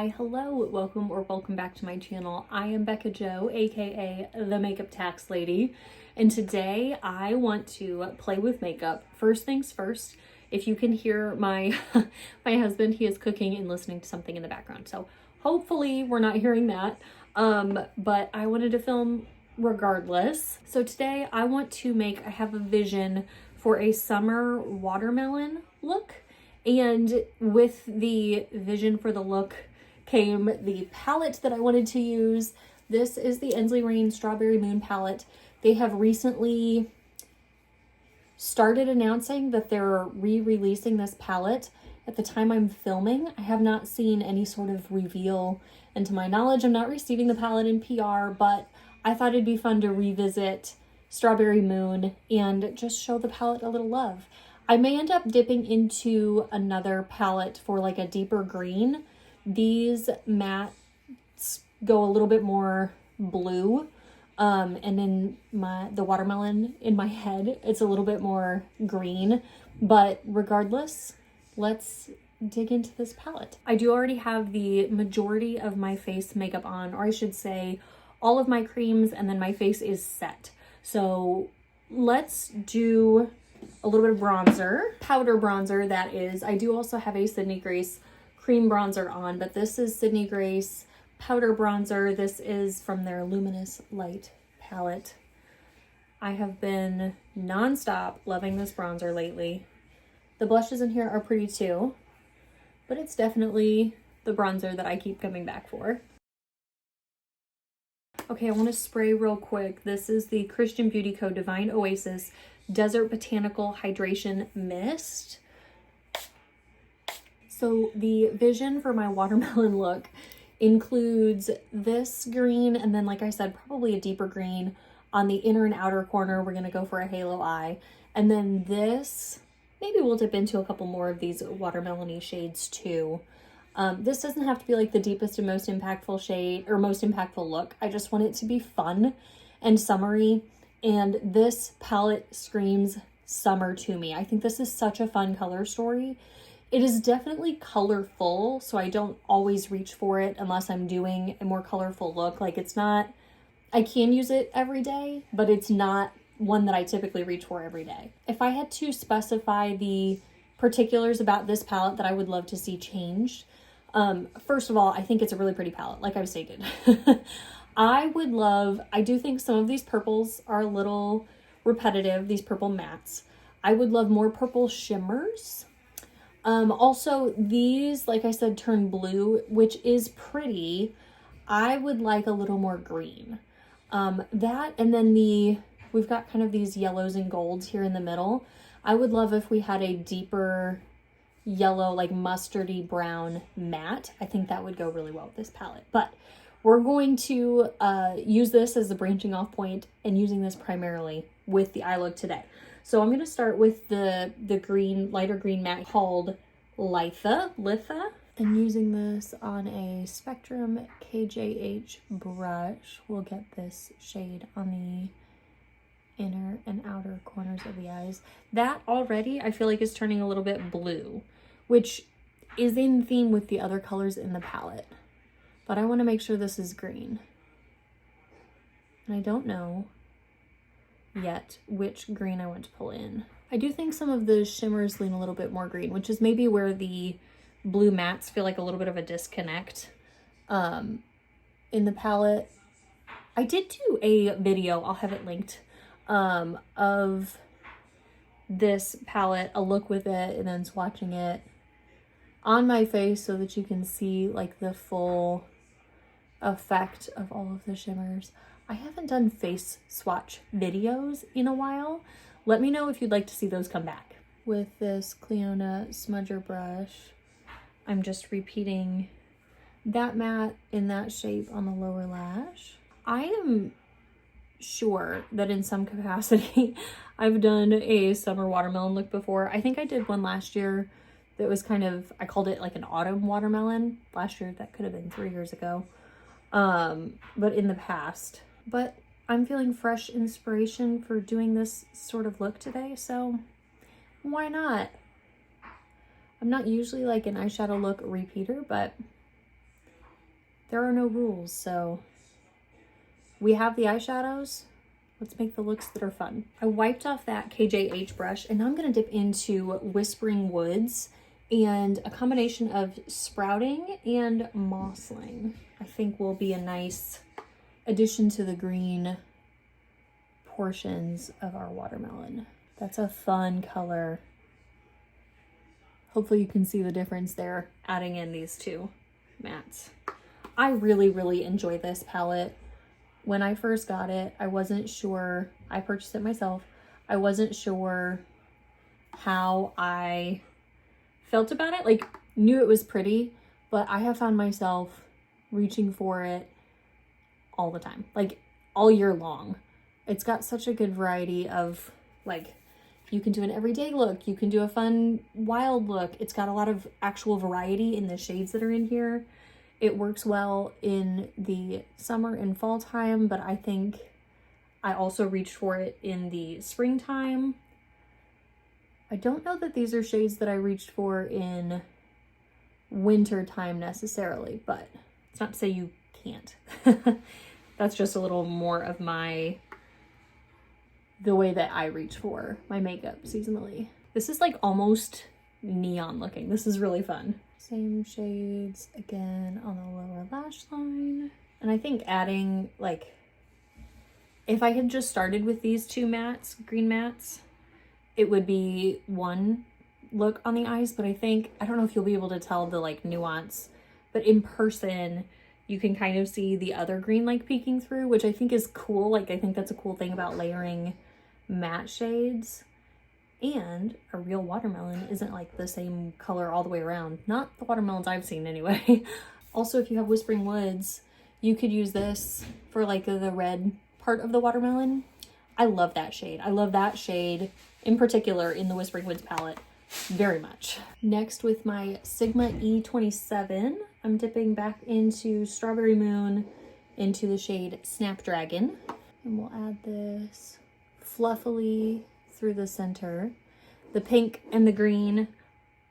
Hi, hello, welcome back to my channel. I am Bekah Jo, aka the Makeup Tax Lady, and today I want to play with makeup. First things first, if you can hear my my husband, he is cooking and listening to something in the background, so hopefully we're not hearing that. But I wanted to film regardless. So today I have a vision for a summer watermelon look. And with the vision for the look came the palette that I wanted to use. This is the ENSLEY REIGN Strawberry Moon palette. They have recently started announcing that they're re-releasing this palette. At the time I'm filming, I have not seen any sort of reveal. And to my knowledge, I'm not receiving the palette in PR, but I thought it'd be fun to revisit Strawberry Moon and just show the palette a little love. I may end up dipping into another palette for like a deeper green. These mattes go a little bit more blue. And in the watermelon in my head, it's a little bit more green. But regardless, let's dig into this palette. I do already have the majority of my face makeup on, or I should say all of my creams, and then my face is set. So let's do a little bit of bronzer, powder bronzer that is. I do also have a Sydney Grace cream bronzer on, but this is Sydney Grace powder bronzer. This is from their Luminous Light palette. I have been nonstop loving this bronzer lately. The blushes in here are pretty too, but it's definitely the bronzer that I keep coming back for. Okay, I want to spray real quick. This is the Christian Beauty Co. Divine Oasis Desert Botanical Hydration Mist. So the vision for my watermelon look includes this green, and then like I said, probably a deeper green on the inner and outer corner. We're going to go for a halo eye. And then this, maybe we'll dip into a couple more of these watermelon-y shades too. This doesn't have to be like the deepest and most impactful shade or most impactful look. I just want it to be fun and summery. And this palette screams summer to me. I think this is such a fun color story. It is definitely colorful, so I don't always reach for it unless I'm doing a more colorful look. Like it's not, I can use it every day, but it's not one that I typically reach for every day. If I had to specify the particulars about this palette that I would love to see changed, first of all, I think it's a really pretty palette, like I've stated. I do think some of these purples are a little repetitive, these purple mattes. I would love more purple shimmers. Also, these, like I said, turn blue, which is pretty. I would like a little more green. That, and then we've got kind of these yellows and golds here in the middle. I would love if we had a deeper yellow, like mustardy brown matte. I think that would go really well with this palette. But we're going to use this as the branching off point and using this primarily with the eye look today. So I'm going to start with the green, lighter green matte called Litha, and using this on a Spectrum KJH brush. We'll get this shade on the inner and outer corners of the eyes. That already I feel like is turning a little bit blue, which is in theme with the other colors in the palette. But I want to make sure this is green. And I don't know yet which green I want to pull in. I do think some of the shimmers lean a little bit more green, which is maybe where the blue mattes feel like a little bit of a disconnect in the palette. I did do a video, I'll have it linked, of this palette, a look with it, and then swatching it on my face so that you can see like the full effect of all of the shimmers. I haven't done face swatch videos in a while. Let me know if you'd like to see those come back. With this Clionadh smudger brush, I'm just repeating that matte in that shape on the lower lash. I am sure that in some capacity I've done a summer watermelon look before. I think I did one last year that was kind of, I called it like an autumn watermelon last year. That could have been 3 years ago, but in the past. But I'm feeling fresh inspiration for doing this sort of look today, so why not? I'm not usually like an eyeshadow look repeater, but there are no rules, so we have the eyeshadows. Let's make the looks that are fun. I wiped off that KJH brush, and now I'm gonna dip into Whispering Woods and a combination of Sprouting and Mossling. I think will be a nice addition to the green portions of our watermelon. That's a fun color. Hopefully you can see the difference there, adding in these two mattes. I really, really enjoy this palette. When I first got it, I wasn't sure, I purchased it myself. I wasn't sure how I felt about it. Like, knew it was pretty, but I have found myself reaching for it all the time, like all year long. It's got such a good variety of, like, you can do an everyday look, you can do a fun wild look. It's got a lot of actual variety in the shades that are in here. It works well in the summer and fall time, but I think I also reached for it in the springtime. I don't know that these are shades that I reached for in winter time necessarily, but it's not to say you can't. That's just a little more of the way that I reach for my makeup seasonally. This is like almost neon looking. This is really fun. Same shades again on the lower lash line. And I think adding, like, if I had just started with these two mattes, green mattes, it would be one look on the eyes, but I don't know if you'll be able to tell the like nuance, but in person, you can kind of see the other green like peeking through, which I think is cool. Like, I think that's a cool thing about layering matte shades. And a real watermelon isn't like the same color all the way around. Not the watermelons I've seen anyway. Also, if you have Whispering Woods, you could use this for like the red part of the watermelon. I love that shade. I love that shade in particular in the Whispering Woods palette very much. Next, with my Sigma E27, I'm dipping back into Strawberry Moon into the shade Snapdragon. And we'll add this fluffily through the center. The pink and the green.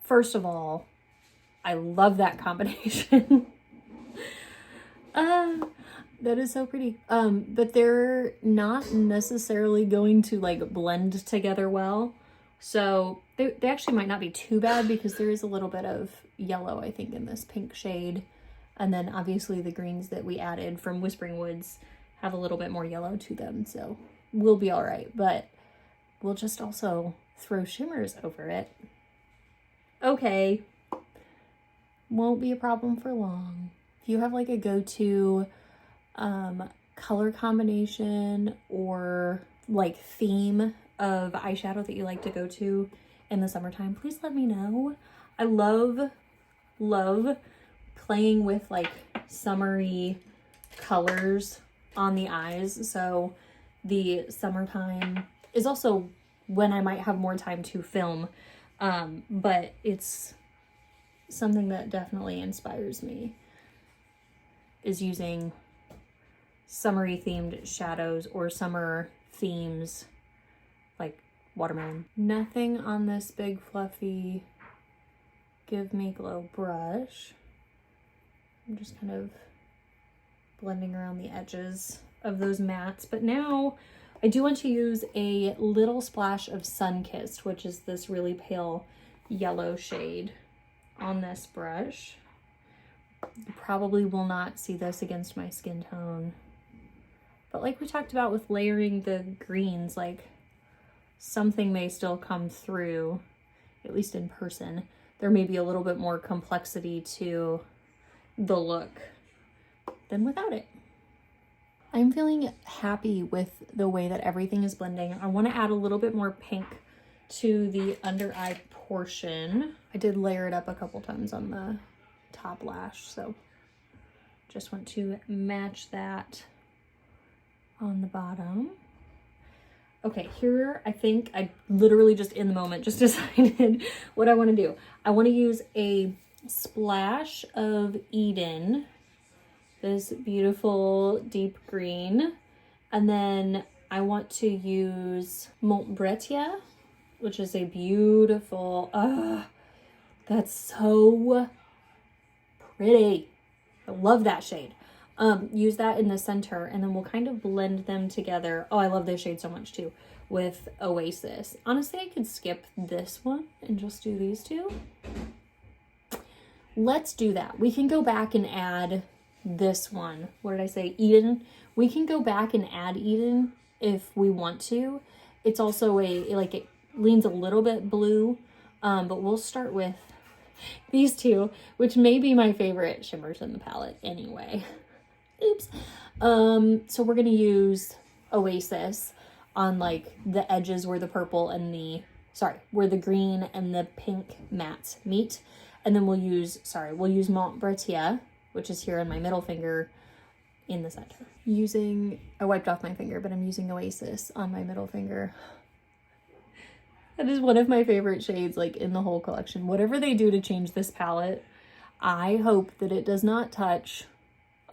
First of all, I love that combination. That is so pretty. But they're not necessarily going to like blend together well. So they actually might not be too bad because there is a little bit of yellow, I think, in this pink shade. And then obviously the greens that we added from Whispering Woods have a little bit more yellow to them. So we'll be all right. But we'll just also throw shimmers over it. Okay. Won't be a problem for long. If you have like a go-to color combination or like theme of eyeshadow that you like to go to in the summertime, please let me know. I love playing with like summery colors on the eyes. So the summertime is also when I might have more time to film, but it's something that definitely inspires me, is using summery themed shadows or summer themes like watermelon. Nothing on this big fluffy Give Me Glow brush. I'm just kind of blending around the edges of those mattes, but now I do want to use a little splash of Sunkissed, which is this really pale yellow shade, on this brush. You probably will not see this against my skin tone, but like we talked about with layering the greens, like something may still come through, at least in person. There may be a little bit more complexity to the look than without it. I'm feeling happy with the way that everything is blending. I want to add a little bit more pink to the under eye portion. I did layer it up a couple times on the top lash, so just want to match that on the bottom. Okay, here I think I literally just in the moment just decided what I want to do. I want to use a splash of Eden, this beautiful deep green, and then I want to use Montbretia, which is a beautiful, that's so pretty. I love that shade. Use that in the center, and then we'll kind of blend them together. Oh, I love this shade so much too, with Oasis. Honestly, I could skip this one and just do these two. Let's do that. We can go back and add this one. What did I say? Eden. We can go back and add Eden if we want to. It's also like it leans a little bit blue, but we'll start with these two, which may be my favorite shimmers in the palette anyway. Oops. So we're gonna use Oasis on like the edges where the purple and where the green and the pink mattes meet. And then we'll use Montbretia, which is here on my middle finger in the center. I wiped off my finger, but I'm using Oasis on my middle finger. That is one of my favorite shades, like, in the whole collection. Whatever they do to change this palette, I hope that it does not touch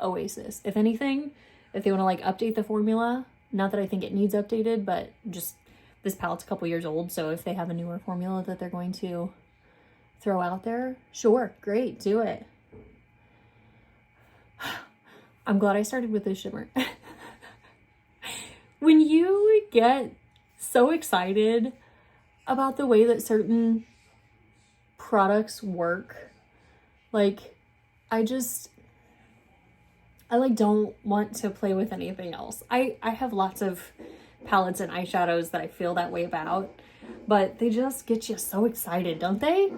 Oasis. If anything, if they want to, like, update the formula, not that I think it needs updated, but just this palette's a couple years old, so if they have a newer formula that they're going to throw out there, sure, great, do it. I'm glad I started with this shimmer. When you get so excited about the way that certain products work, like, I like don't want to play with anything else. I have lots of palettes and eyeshadows that I feel that way about, but they just get you so excited, don't they?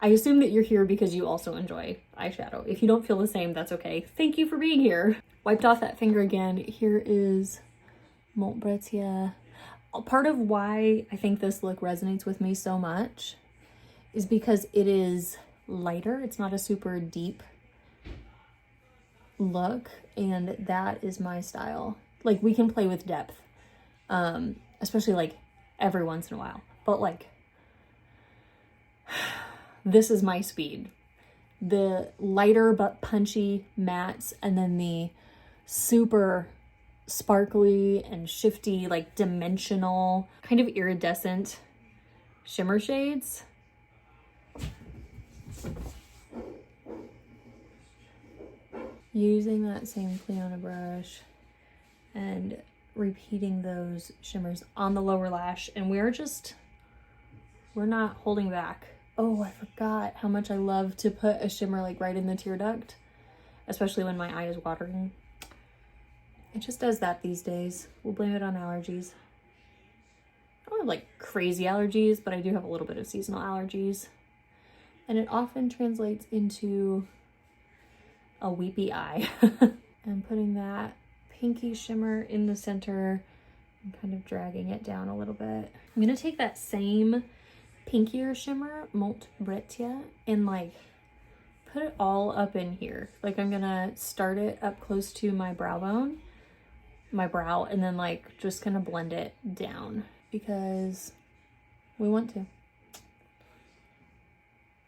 I assume that you're here because you also enjoy eyeshadow. If you don't feel the same, that's okay. Thank you for being here. Wiped off that finger again. Here is Montbretia. Part of why I think this look resonates with me so much is because it is lighter. It's not a super deep look, and that is my style. Like, we can play with depth, especially like every once in a while, but like this is my speed. The lighter but punchy mattes, and then the super sparkly and shifty, like dimensional, kind of iridescent shimmer shades. Using that same Cleona brush and repeating those shimmers on the lower lash, and we're not holding back. Oh, I forgot how much I love to put a shimmer like right in the tear duct, especially when my eye is watering. It just does that these days. We'll blame it on allergies. I don't have like crazy allergies, but I do have a little bit of seasonal allergies. And it often translates into a weepy eye. And putting that pinky shimmer in the center and kind of dragging it down a little bit. I'm gonna take that same pinkier shimmer, Montbretia, and like put it all up in here. Like, I'm gonna start it up close to my brow bone, my brow, and then like just gonna blend it down because we want to.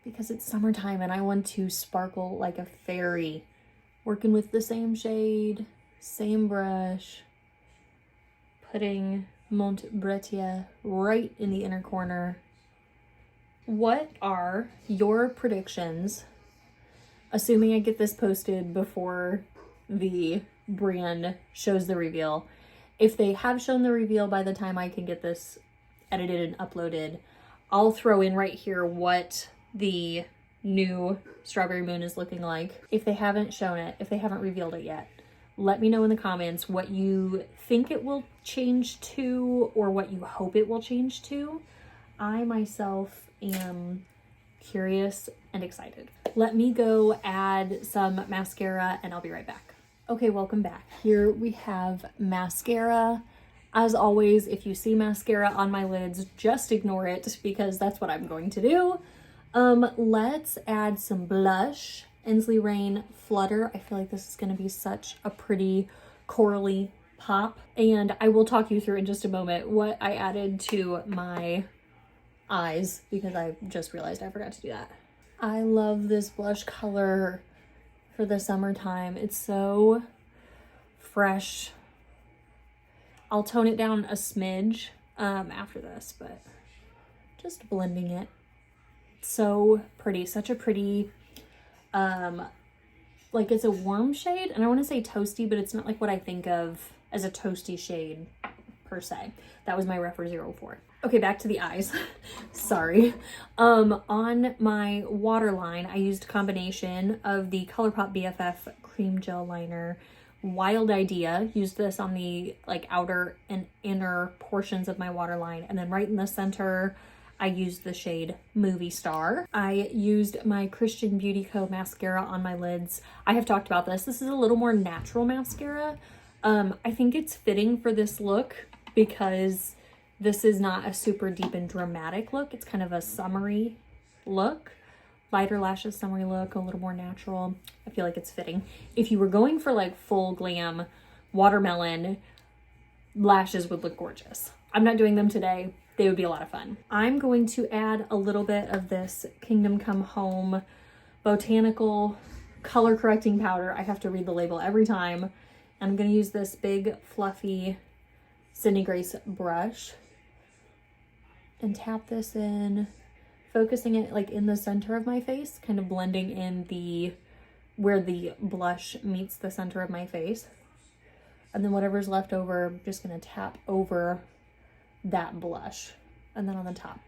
Because it's summertime and I want to sparkle like a fairy. Working with the same shade, same brush, putting Montbretia right in the inner corner. What are your predictions, assuming I get this posted before the brand shows the reveal? If they have shown the reveal by the time I can get this edited and uploaded, I'll throw in right here what the new Strawberry Moon is looking like. If they haven't shown it, if they haven't revealed it yet, let me know in the comments what you think it will change to or what you hope it will change to. I myself am curious and excited. Let me go add some mascara and I'll be right back. Okay, welcome back. Here we have mascara. As always, if you see mascara on my lids, just ignore it because that's what I'm going to do. Let's add some blush. ENSLEY REIGN Flutter. I feel like this is going to be such a pretty corally pop. And I will talk you through in just a moment what I added to my eyes because I just realized I forgot to do that. I love this blush color for the summertime. It's so fresh. I'll tone it down a smidge after this, but just blending it. So pretty, such a pretty like it's a warm shade, and I want to say toasty, but it's not like what I think of as a toasty shade per se. That was my Rephr 04. Okay, back to the eyes. Sorry. On my waterline, I used a combination of the ColourPop BFF Cream Gel Liner, Wild Idea. Used this on the like outer and inner portions of my waterline, and then right in the center, I used the shade Movie Star. I used my Christian Beauty Co. mascara on my lids. I have talked about this. This is a little more natural mascara. I think it's fitting for this look because this is not a super deep and dramatic look. It's kind of a summery look. Lighter lashes, summery look, a little more natural. I feel like it's fitting. If you were going for like full glam watermelon, lashes would look gorgeous. I'm not doing them today. They would be a lot of fun. I'm going to add a little bit of this Kingdom Come Home Botanical Color Correcting Powder. I have to read the label every time. And I'm gonna use this big fluffy Sydney Grace brush and tap this in, focusing it like in the center of my face, kind of blending in where the blush meets the center of my face. And then whatever's left over, I'm just gonna tap over that blush and then on the top.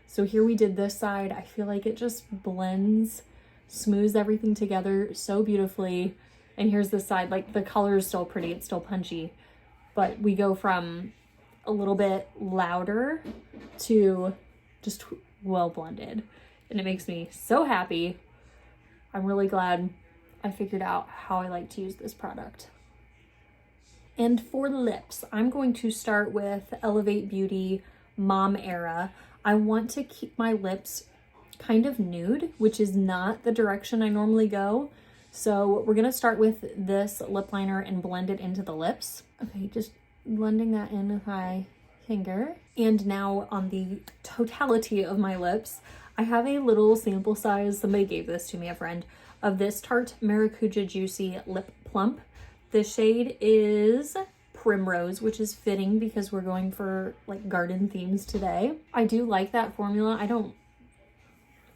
So here we did this side. I feel like it just blends, smooths everything together so beautifully. And here's this side, like the color is still pretty, it's still punchy, but we go from a little bit louder to just well blended, and it makes me so happy. I'm really glad I figured out how I like to use this product. And for lips, I'm going to start with Elevate Beauty Mom Era. I want to keep my lips kind of nude, which is not the direction I normally go. So we're gonna start with this lip liner and blend it into the lips. Okay, just blending that in with my finger. And now on the totality of my lips, I have a little sample size, somebody gave this to me, a friend, of this Tarte Maracuja Juicy Lip Plump. The shade is Primrose, which is fitting because we're going for like garden themes today. I do like that formula.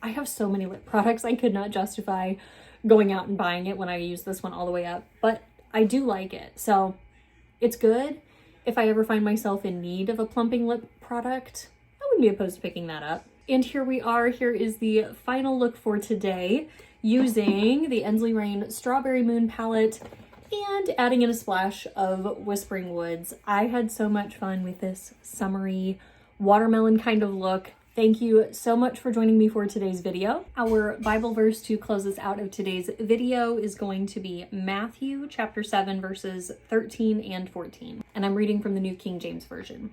I have so many lip products, I could not justify going out and buying it when I use this one all the way up, but I do like it. So it's good. If I ever find myself in need of a plumping lip product, I wouldn't be opposed to picking that up. And here we are. Here is the final look for today, using the ENSLEY REIGN Strawberry Moon palette and adding in a splash of Whispering Woods. I had so much fun with this summery watermelon kind of look. Thank you so much for joining me for today's video. Our Bible verse to close us out of today's video is going to be Matthew chapter 7 verses 13 and 14. And I'm reading from the New King James Version.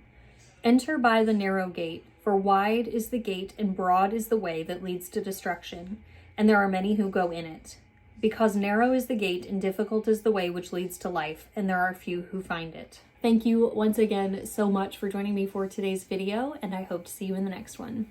Enter by the narrow gate, for wide is the gate and broad is the way that leads to destruction, and there are many who go in it. Because narrow is the gate and difficult is the way which leads to life, and there are few who find it. Thank you once again so much for joining me for today's video, and I hope to see you in the next one.